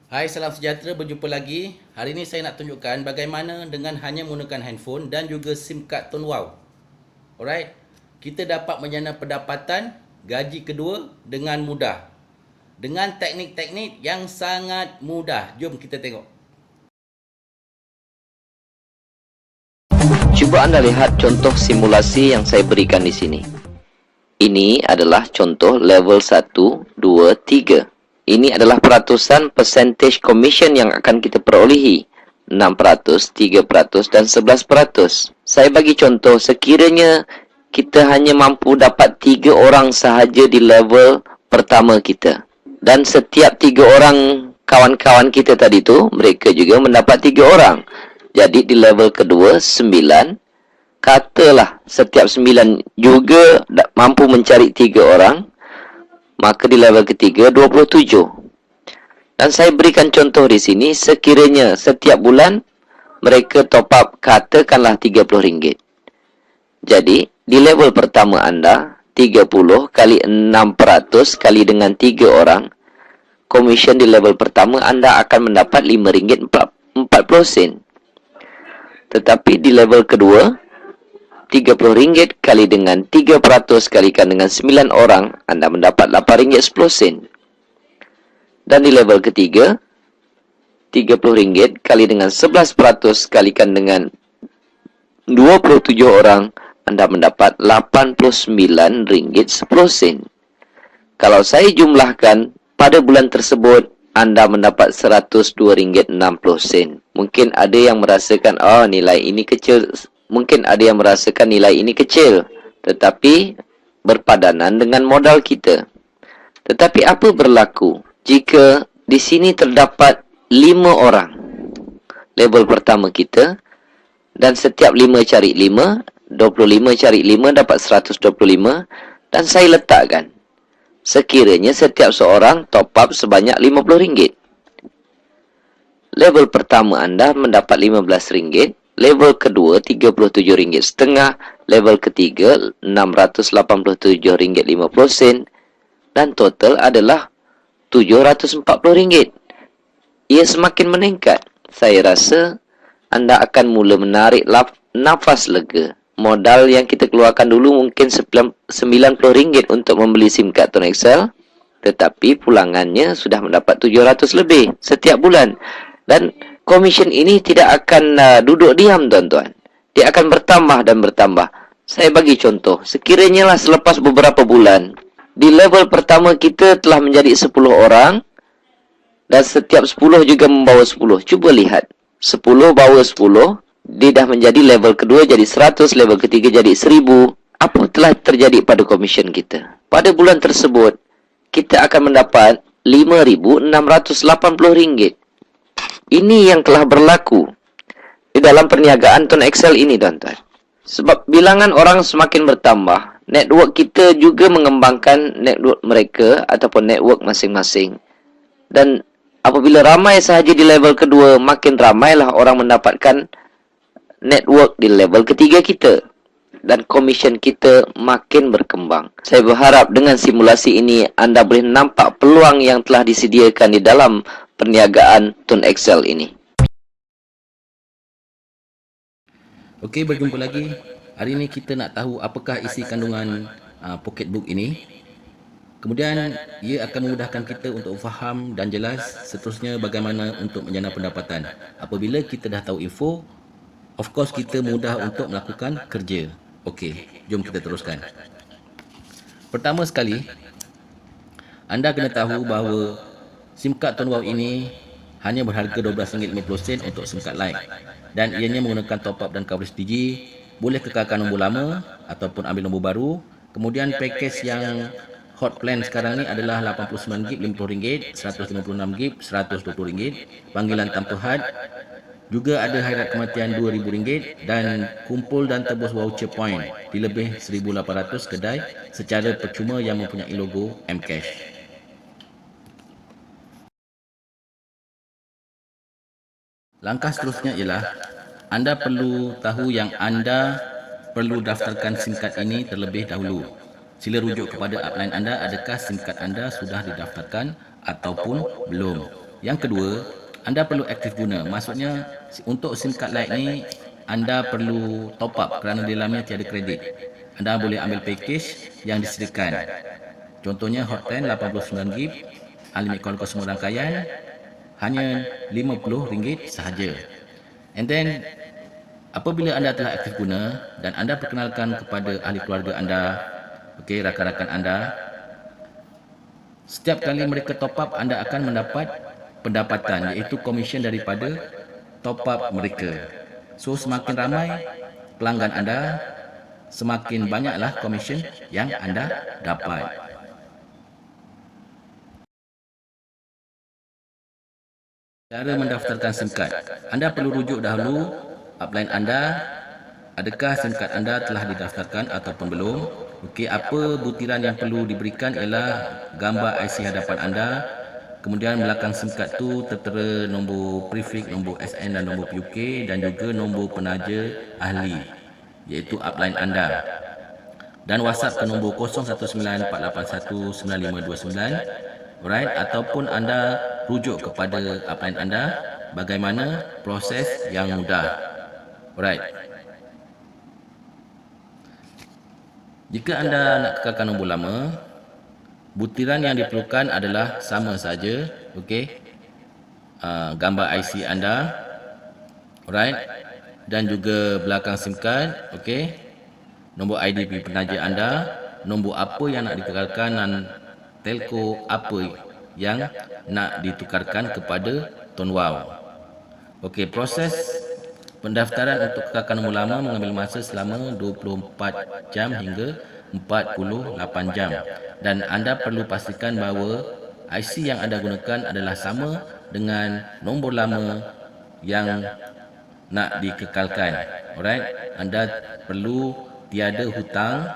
Hai, salam sejahtera, berjumpa lagi. Hari ini saya nak tunjukkan bagaimana dengan hanya menggunakan handphone dan juga SIM card Tun Wow. Alright, kita dapat menjana pendapatan gaji kedua dengan mudah. Dengan teknik-teknik yang sangat mudah. Jom kita tengok. Cuba Anda lihat contoh simulasi yang saya berikan di sini. Ini adalah contoh level 1, 2, 3. Ini adalah peratusan percentage commission yang akan kita perolehi. 6%, 3%, dan 11%. Saya bagi contoh, sekiranya kita hanya mampu dapat 3 orang sahaja di level pertama kita. Dan setiap 3 orang kawan-kawan kita tadi tu, mereka juga mendapat 3 orang. Jadi di level kedua 9, katalah setiap 9 juga mampu mencari 3 orang, maka di level ketiga 27. Dan saya berikan contoh di sini, sekiranya setiap bulan mereka top up katakanlah RM30. Jadi di level pertama anda 30 kali 6% kali dengan 3 orang, komisen di level pertama anda akan mendapat RM5.40. Tetapi di level kedua, RM30 kali dengan 3% kalikan dengan 9 orang, anda mendapat RM8.10. Dan di level ketiga, RM30 kali dengan 11% kalikan dengan 27 orang, anda mendapat RM89.10. Kalau saya jumlahkan, pada bulan tersebut, anda mendapat RM102.60. Mungkin ada yang merasakan, nilai ini kecil. Mungkin ada yang merasakan nilai ini kecil. Tetapi, berpadanan dengan modal kita. Tetapi apa berlaku jika di sini terdapat 5 orang? Level pertama kita. Dan setiap 5 cari 5. 25 cari 5 dapat 125. Dan saya letakkan, sekiranya setiap seorang top up sebanyak RM50. Level pertama anda mendapat RM15. Level kedua RM37.5. Level ketiga RM687.50. Dan total adalah RM740. Ia semakin meningkat. Saya rasa anda akan mula menarik nafas lega. Modal yang kita keluarkan dulu mungkin RM90 untuk membeli SIM card Tun XL. Tetapi pulangannya sudah mendapat RM700 lebih setiap bulan. Dan komisen ini tidak akan duduk diam, tuan-tuan. Dia akan bertambah dan bertambah. Saya bagi contoh. Sekiranya lah selepas beberapa bulan, di level pertama kita telah menjadi 10 orang. Dan setiap 10 juga membawa 10. Cuba lihat. 10 bawa 10. Dia dah menjadi level kedua jadi 100, level ketiga jadi 1000. Apa telah terjadi pada komisen kita? Pada bulan tersebut, kita akan mendapat RM5.680. Ini yang telah berlaku di dalam perniagaan Tun XL ini, tuan-tuan. Sebab bilangan orang semakin bertambah, network kita juga mengembangkan network mereka ataupun network masing-masing. Dan apabila ramai sahaja di level kedua, makin ramailah orang mendapatkan network di level ketiga kita. Dan komisen kita makin berkembang. Saya berharap dengan simulasi ini anda boleh nampak peluang yang telah disediakan di dalam perniagaan Tun XL ini. Okey, berjumpa lagi. Hari ini kita nak tahu apakah isi kandungan pocketbook ini. Kemudian, ia akan memudahkan kita untuk faham dan jelas seterusnya bagaimana untuk menjana pendapatan. Apabila kita dah tahu info, of course kita mudah untuk melakukan kerja. Okey, jom kita teruskan. Pertama sekali, anda kena tahu bahawa SIM card Tun Wow ini hanya berharga RM12.50 untuk SIM card Lite. Dan ianya menggunakan top up dan coverage Digi. Boleh kekalkan nombor lama ataupun ambil nombor baru. Kemudian package yang hot plan sekarang ni adalah RM89, RM50, RM156, RM120. Panggilan tanpa had. Juga ada hairat kematian RM2,000 dan kumpul dan tebus voucher point di lebih 1,800 kedai secara percuma yang mempunyai logo Mcash. Langkah seterusnya ialah anda perlu tahu yang anda perlu daftarkan SIM card ini terlebih dahulu. Sila rujuk kepada upline anda adakah SIM card anda sudah didaftarkan ataupun belum. Yang kedua, anda perlu aktif guna. Maksudnya untuk SIM card Lite ni anda perlu top up kerana di dalamnya tiada kredit. Anda boleh ambil package yang disediakan. Contohnya Hot 10 89GB, unlimited call ke semua rangkaian, hanya RM50 sahaja. And then apabila anda telah aktif guna dan anda perkenalkan kepada ahli keluarga anda, okey, rakan-rakan anda, setiap kali mereka top up, anda akan mendapat pendapatan, iaitu komisen daripada top up mereka. So semakin ramai pelanggan anda, semakin banyaklah komisen yang anda dapat. Cara mendaftarkan SIM card. Anda perlu rujuk dahulu upline anda. Adakah SIM card anda telah didaftarkan ataupun belum? Okey, apa butiran yang perlu diberikan ialah gambar IC hadapan anda. Kemudian belakang SIM card tu tertera nombor prefix, nombor SN dan nombor PUK dan juga nombor penaja ahli, iaitu upline anda. Dan WhatsApp ke nombor 0194819529. Alright, ataupun anda rujuk kepada upline anda bagaimana proses yang mudah. Alright. Jika anda nak kekalkan nombor lama, butiran yang diperlukan adalah sama saja, okey. Gambar IC anda, alright, dan juga belakang SIM card, okey. Nombor IDP penaja anda, nombor apa yang nak dikekalkan dan telco apa yang nak ditukarkan kepada Tuan Wow. Okey, proses pendaftaran untuk kekalkan nombor lama mengambil masa selama 24 jam hingga 48 jam. Dan anda perlu pastikan bahawa IC yang anda gunakan adalah sama dengan nombor lama yang nak dikekalkan. Alright, anda perlu tiada hutang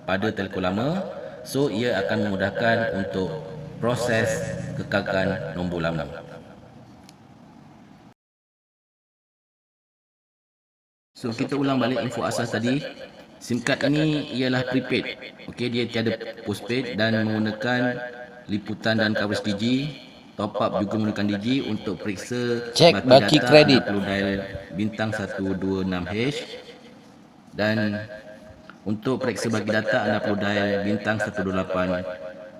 pada telco lama, so ia akan memudahkan untuk proses kekalkan nombor lama. So kita ulang balik info asas tadi. SIM card ini ialah prepaid. Okey, dia tiada postpaid dan menggunakan liputan dan coverage Digi. Top up juga menggunakan Digi. Untuk periksa Cek baki data, kredit. anda perlu dial bintang 126#. Dan untuk periksa bagi data, anda perlu dial bintang 128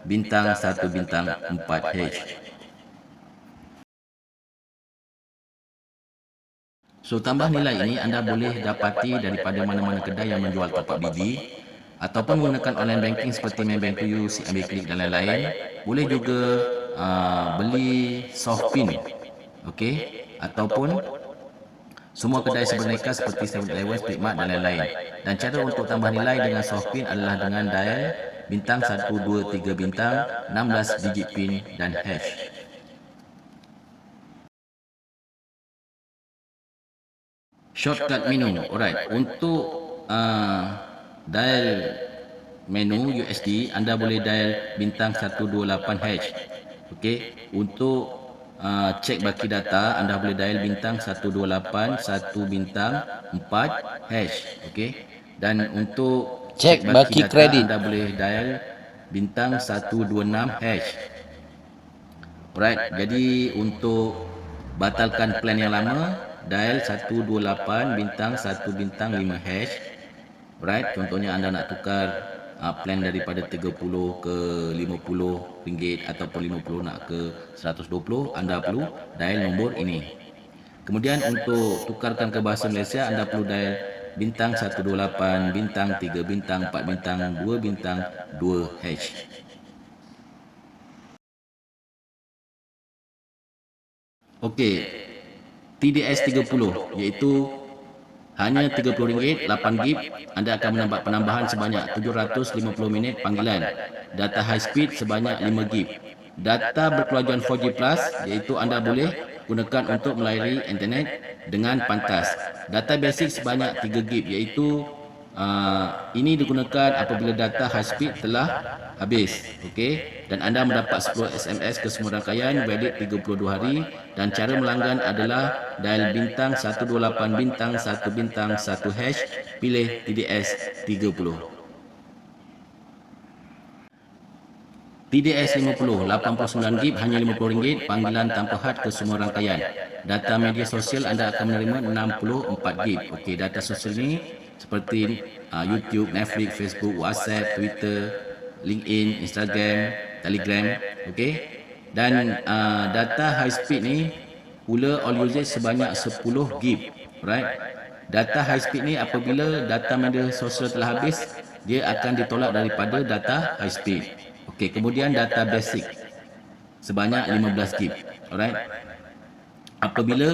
bintang 1 bintang 4#. So tambah nilai ini anda boleh dapati daripada mana-mana kedai yang menjual top up Digi ataupun menggunakan online banking seperti Maybank To You, CIMB Click dan lain-lain. Boleh juga beli Softpin, okey, ataupun semua kedai sebenarnya seperti 7-Eleven, Speedmart dan lain-lain. Dan cara untuk tambah nilai dengan Softpin adalah dengan dial bintang 123 bintang 16 digit pin dan hash. Shortcut menu. Alright, untuk dial menu USD, anda boleh dial bintang 128#. Okey, untuk cek baki data, anda boleh dial bintang 128 1 bintang 4#. Okey, dan untuk Cek baki data, kredit. anda boleh dial bintang 126#. Alright, jadi untuk batalkan plan yang lama, dial 128 bintang 1 bintang 5#. Alright, contohnya anda nak tukar plan daripada 30 ke 50 ringgit ataupun 50 nak ke 120, anda perlu dial nombor ini. Kemudian untuk tukarkan ke bahasa Malaysia, anda perlu dial bintang 128 bintang 3 bintang 4 bintang 2 bintang 2#. Okey, TDS 30 iaitu hanya RM30, 8GB, anda akan mendapat penambahan sebanyak 750 minit panggilan. Data high speed sebanyak 5GB. Data berkelanjutan 4G Plus iaitu anda boleh gunakan untuk melayari internet dengan pantas. Data basic sebanyak 3GB iaitu ini digunakan apabila data high speed telah habis. Okey, dan anda mendapat 10 SMS ke semua rangkaian valid 32 hari dan cara melanggan adalah dial bintang 128 bintang 1 bintang 1#, pilih TDS 30. TDS 50, 89 GB hanya RM50, panggilan tanpa had ke semua rangkaian. Data media sosial anda akan menerima 64 GB. Okey, data sosial ini seperti YouTube, Netflix, Facebook, WhatsApp, Twitter, LinkedIn, Instagram, Telegram. Okey. Dan data high speed ni pula all usage sebanyak 10 GB. Right? Data high speed ni apabila data media sosial telah habis, dia akan ditolak daripada data high speed. Okey, kemudian data basic sebanyak 15 GB. Alright. Apabila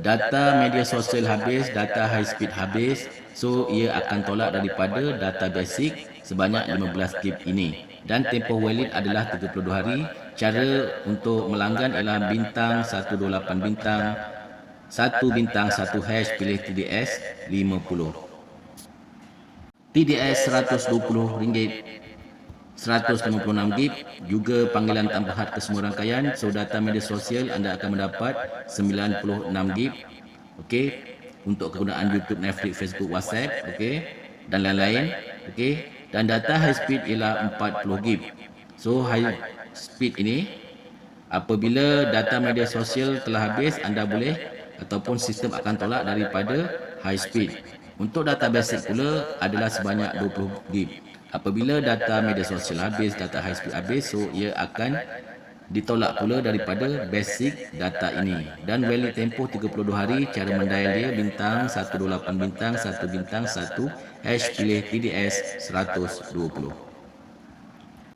data media sosial habis, data high speed habis, so ia akan tolak daripada data basic sebanyak 15 GB ini. Dan tempoh valid adalah 32 hari. Cara untuk melanggan ialah bintang 128 bintang 1 bintang 1 hash pilih TDS 50. TDS RM120, 156 GB, juga panggilan tanpa had ke semua rangkaian. So data media sosial anda akan mendapat 96 GB. Okey, untuk kegunaan YouTube, Netflix, Facebook, WhatsApp, okey, dan lain-lain. Okey, dan data high speed ialah 40 GB. So high speed ini apabila data media sosial telah habis, anda boleh ataupun sistem akan tolak daripada high speed. Untuk data basic pula adalah sebanyak 20 GB. Apabila data media sosial habis, data high speed habis, so ia akan ditolak pula daripada basic data ini. Dan valid tempoh 32 hari. Cara mendial dia bintang 128 bintang 1 bintang 1 hash pilih TDS 120.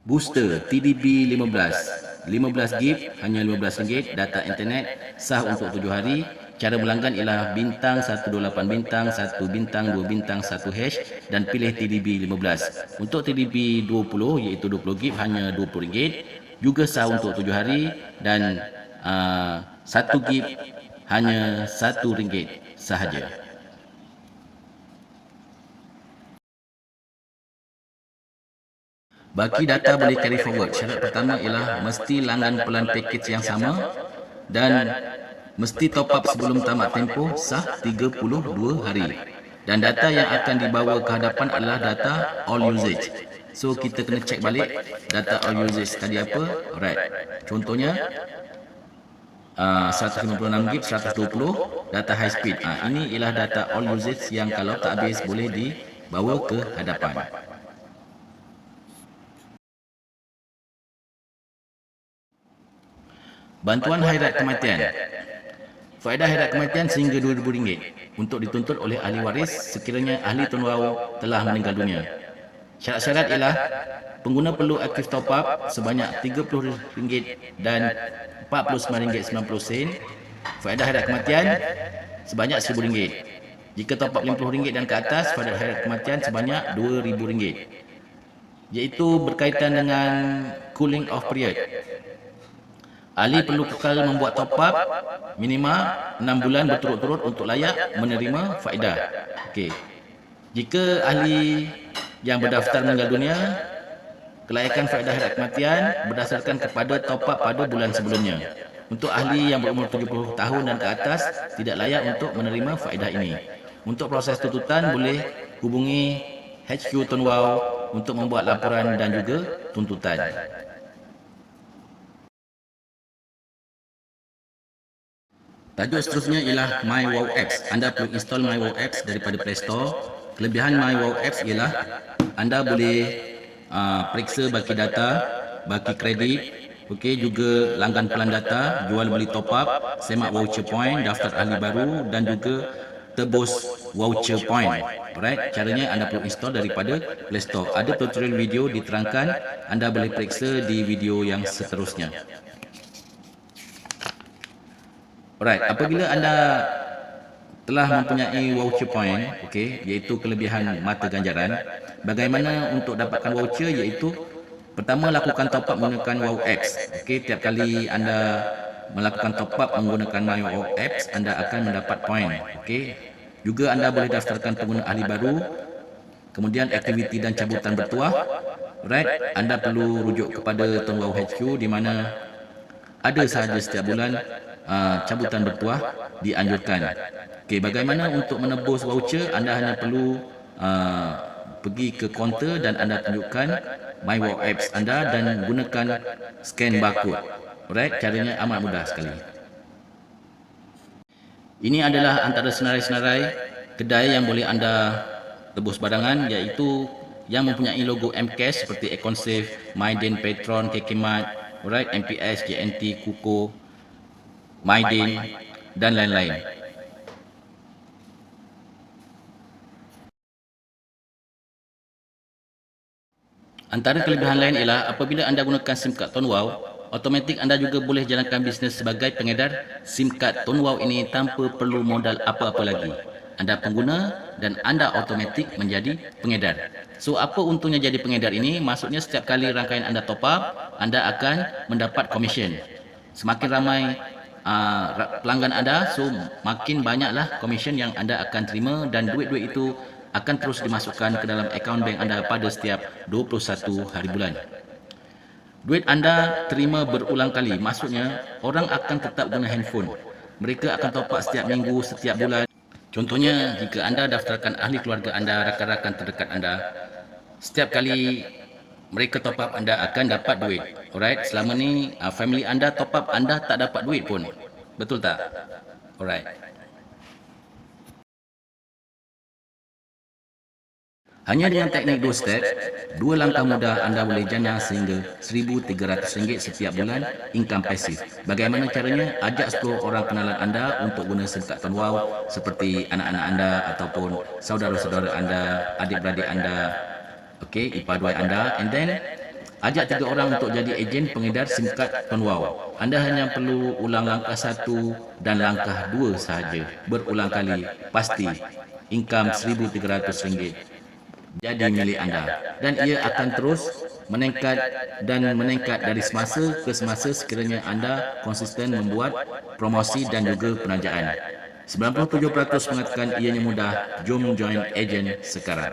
Booster TDB 15 GB hanya RM15. Data internet sah untuk 7 hari. Cara melanggan ialah bintang 128 bintang 1 bintang 2 bintang 1 hash dan pilih TDB 15. Untuk TDB 20 iaitu 20 GB hanya RM20. Juga sah untuk 7 hari dan 1 GB hanya RM1 sahaja. Bagi data boleh carry forward, syarat pertama ialah mesti langgan pelan pakej yang sama dan mesti top up sebelum tamat tempoh sah 32 hari. Dan data yang akan dibawa ke hadapan adalah data all usage. So kita kena check balik data all usage tadi apa. Alright. Contohnya 156 GB 120 data high speed. Ini ialah data all usage yang kalau tak habis boleh dibawa ke hadapan. Bantuan hairat kematian. Faedah hairat kematian sehingga RM2,000 untuk dituntut oleh ahli waris sekiranya ahli Tun Wau telah meninggal dunia. Syarat-syarat ialah pengguna perlu aktif top up sebanyak RM30 dan RM49.90. Faedah hairat kematian sebanyak RM1,000. Jika top up RM50 dan ke atas, faedah hairat kematian sebanyak RM2,000. Iaitu berkaitan dengan cooling off period. Ahli perlu kekal membuat top up minima 6 bulan berturut-turut untuk layak menerima faedah. Okey. Jika ahli yang berdaftar meninggal dunia, kelayakan faedah hairat kematian berdasarkan kepada top up pada bulan sebelumnya. Untuk ahli yang berumur 70 tahun dan ke atas, tidak layak untuk menerima faedah ini. Untuk proses tuntutan boleh hubungi HQ Tun Wau untuk membuat laporan dan juga tuntutan. Tajuk seterusnya ialah My Wow Apps. Anda perlu install My Wow Apps daripada Play Store. Kelebihan My Wow Apps ialah anda boleh periksa baki data, baki kredit, okey, juga langgan pelan data, jual beli top up, semak voucher point, daftar ahli baru dan juga tebus voucher point. Alright, caranya anda perlu install daripada Play Store. Ada tutorial video diterangkan, anda boleh periksa di video yang seterusnya. Alright, apabila anda telah mempunyai voucher point, okey, iaitu kelebihan mata ganjaran, bagaimana untuk dapatkan voucher iaitu pertama lakukan top up menggunakan Wow Apps. Okey, tiap kali anda melakukan top up menggunakan My Wow Apps, anda akan mendapat point. Okey. Juga anda boleh daftarkan pengguna ahli baru, kemudian aktiviti dan cabutan bertuah. Alright, anda perlu rujuk kepada Tun Wau HQ di mana ada sahaja setiap bulan cabutan bertuah dianjurkan. Okey, bagaimana untuk menebus voucher? Anda hanya perlu pergi ke kaunter dan anda tunjukkan MyWalk apps anda dan gunakan scan barcode. Alright, caranya amat mudah sekali. Ini adalah antara senarai-senarai kedai yang boleh anda tebus barangan, iaitu yang mempunyai logo MCAS seperti Econsafe, Maiden, Petron, KKMart, alright, MPS, JNT, Kuko, Maiden dan lain-lain. Antara kelebihan lain ialah apabila anda gunakan SIM card Tonwow, automatik anda juga boleh jalankan bisnes sebagai pengedar SIM card Tonwow ini tanpa perlu modal apa-apa lagi. Anda pengguna dan anda automatik menjadi pengedar. So, apa untungnya jadi pengedar ini? Maksudnya setiap kali rangkaian anda top up, anda akan mendapat komisen. Semakin ramai pelanggan anda, so makin banyaklah komisen yang anda akan terima dan duit-duit itu akan terus dimasukkan ke dalam akaun bank anda pada setiap 21 hari bulan. Duit anda terima berulang kali, maksudnya orang akan tetap guna handphone. Mereka akan top up setiap minggu, setiap bulan. Contohnya, jika anda daftarkan ahli keluarga anda, rakan-rakan terdekat anda, setiap kali mereka top up, anda akan dapat duit. Alright, selama ni family anda top up, anda tak dapat duit pun. Betul tak? Alright. Hanya dengan teknik 2 step, 2 langkah mudah anda boleh jana sehingga RM1,300 setiap bulan income pasif. Bagaimana caranya? Ajak 10 orang kenalan anda untuk guna SIM card Tonwow seperti anak-anak anda ataupun saudara-saudara anda, adik-beradik anda, okey, ipar-duai anda, and then ajak 3 orang untuk jadi ejen pengedar SIM card Tonwow. Anda hanya perlu ulang langkah 1 dan langkah 2 sahaja. Berulang kali, pasti income RM1,300 jadi milik anda, dan ia akan terus meningkat dan meningkat dari semasa ke semasa sekiranya anda konsisten membuat promosi dan juga penajaan. 97% mengatakan ianya mudah. Jom join agent sekarang.